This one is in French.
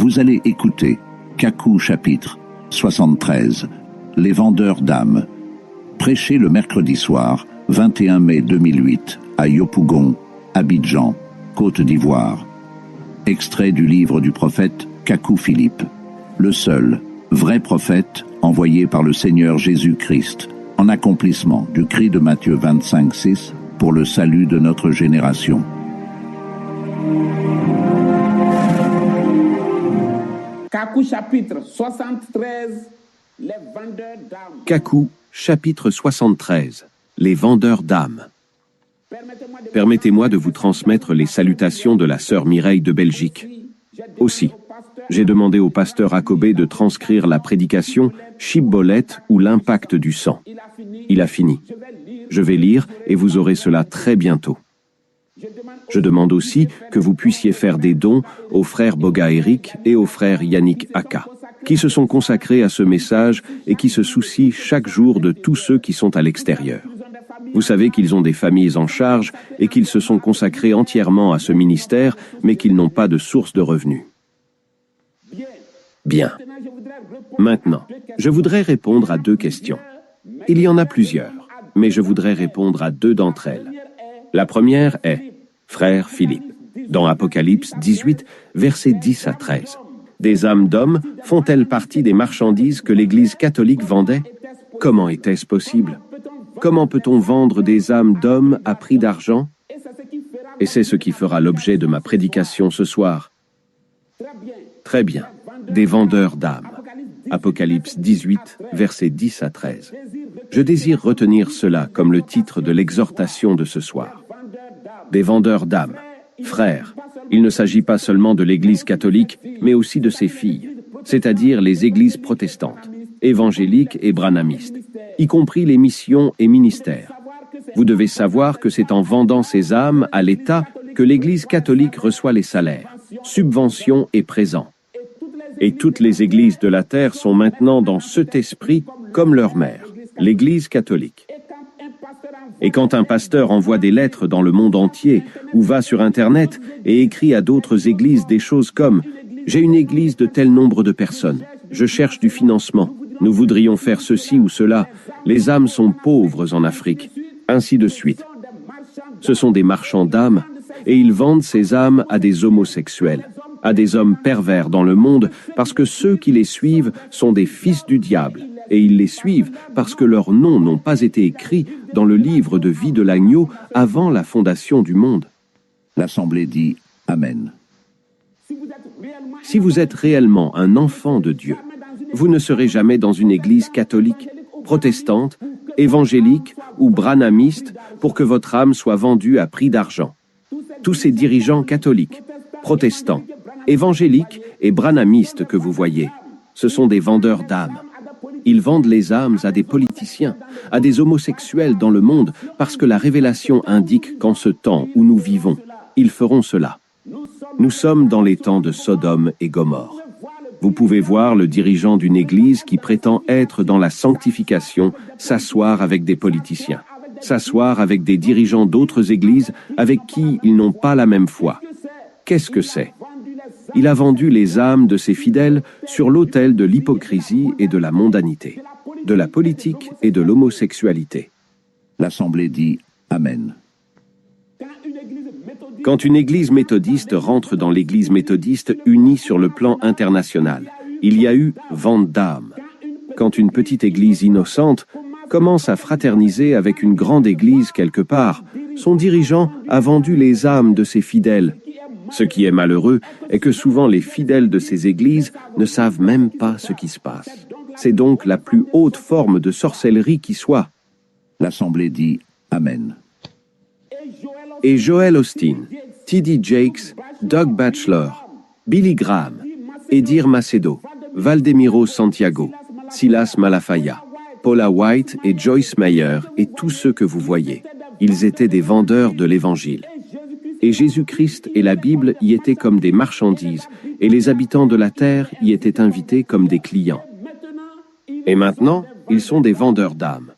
Vous allez écouter Kakou chapitre 73, Les vendeurs d'âmes, prêché le mercredi soir, 21 mai 2008, à Yopougon, Abidjan, Côte d'Ivoire. Extrait du livre du prophète Kakou Philippe, le seul, vrai prophète envoyé par le Seigneur Jésus-Christ, en accomplissement du cri de Matthieu 25:6 pour le salut de notre génération. Kakou chapitre 73, les vendeurs d'âmes. Kakou chapitre 73, les vendeurs d'âmes. Permettez-moi de vous transmettre les salutations de la sœur Mireille de Belgique. Aussi, j'ai demandé au pasteur Akobé de transcrire la prédication Shibboleth ou l'impact du sang. Il a fini. Je vais lire et vous aurez cela très bientôt. Je demande aussi que vous puissiez faire des dons aux frères Boga Eric et au frère Yannick Aka, qui se sont consacrés à ce message et qui se soucient chaque jour de tous ceux qui sont à l'extérieur. Vous savez qu'ils ont des familles en charge et qu'ils se sont consacrés entièrement à ce ministère, mais qu'ils n'ont pas de source de revenus. Bien. Maintenant, je voudrais répondre à deux questions. Il y en a plusieurs, mais je voudrais répondre à deux d'entre elles. La première est, frère Philippe, dans Apocalypse 18, versets 10 à 13. Des âmes d'hommes font-elles partie des marchandises que l'Église catholique vendait? Comment était-ce possible? Comment peut-on vendre des âmes d'hommes à prix d'argent? Et c'est ce qui fera l'objet de ma prédication ce soir. Très bien, des vendeurs d'âmes. Apocalypse 18, versets 10 à 13. Je désire retenir cela comme le titre de l'exhortation de ce soir. Des vendeurs d'âmes. Frères, il ne s'agit pas seulement de l'Église catholique, mais aussi de ses filles, c'est-à-dire les églises protestantes, évangéliques et branhamistes, y compris les missions et ministères. Vous devez savoir que c'est en vendant ces âmes à l'État que l'Église catholique reçoit les salaires, subventions et présents. Et toutes les églises de la terre sont maintenant dans cet esprit comme leur mère, l'Église catholique. Et quand un pasteur envoie des lettres dans le monde entier ou va sur Internet et écrit à d'autres églises des choses comme « J'ai une église de tel nombre de personnes, je cherche du financement, nous voudrions faire ceci ou cela, les âmes sont pauvres en Afrique », ainsi de suite. Ce sont des marchands d'âmes et ils vendent ces âmes à des homosexuels, à des hommes pervers dans le monde parce que ceux qui les suivent sont des fils du diable. Et ils les suivent parce que leurs noms n'ont pas été écrits dans le livre de vie de l'agneau avant la fondation du monde. L'Assemblée dit Amen. Si vous êtes réellement un enfant de Dieu, vous ne serez jamais dans une église catholique, protestante, évangélique ou branhamiste pour que votre âme soit vendue à prix d'argent. Tous ces dirigeants catholiques, protestants, évangéliques et branhamistes que vous voyez, ce sont des vendeurs d'âmes. Ils vendent les âmes à des politiciens, à des homosexuels dans le monde, parce que la révélation indique qu'en ce temps où nous vivons, ils feront cela. Nous sommes dans les temps de Sodome et Gomorrhe. Vous pouvez voir le dirigeant d'une église qui prétend être dans la sanctification s'asseoir avec des politiciens, s'asseoir avec des dirigeants d'autres églises avec qui ils n'ont pas la même foi. Qu'est-ce que c'est? Il a vendu les âmes de ses fidèles sur l'autel de l'hypocrisie et de la mondanité, de la politique et de l'homosexualité. L'Assemblée dit Amen. Quand une église méthodiste rentre dans l'église méthodiste unie sur le plan international, il y a eu vente d'âmes. Quand une petite église innocente commence à fraterniser avec une grande église quelque part, son dirigeant a vendu les âmes de ses fidèles. Ce qui est malheureux est que souvent les fidèles de ces églises ne savent même pas ce qui se passe. C'est donc la plus haute forme de sorcellerie qui soit. L'Assemblée dit Amen. Et Joel Osteen, T.D. Jakes, Doug Batchelor, Billy Graham, Edir Macedo, Valdemiro Santiago, Silas Malafaia, Paula White et Joyce Meyer et tous ceux que vous voyez, ils étaient des vendeurs de l'Évangile. Et Jésus-Christ et la Bible y étaient comme des marchandises, et les habitants de la terre y étaient invités comme des clients. Et maintenant, ils sont des vendeurs d'âmes.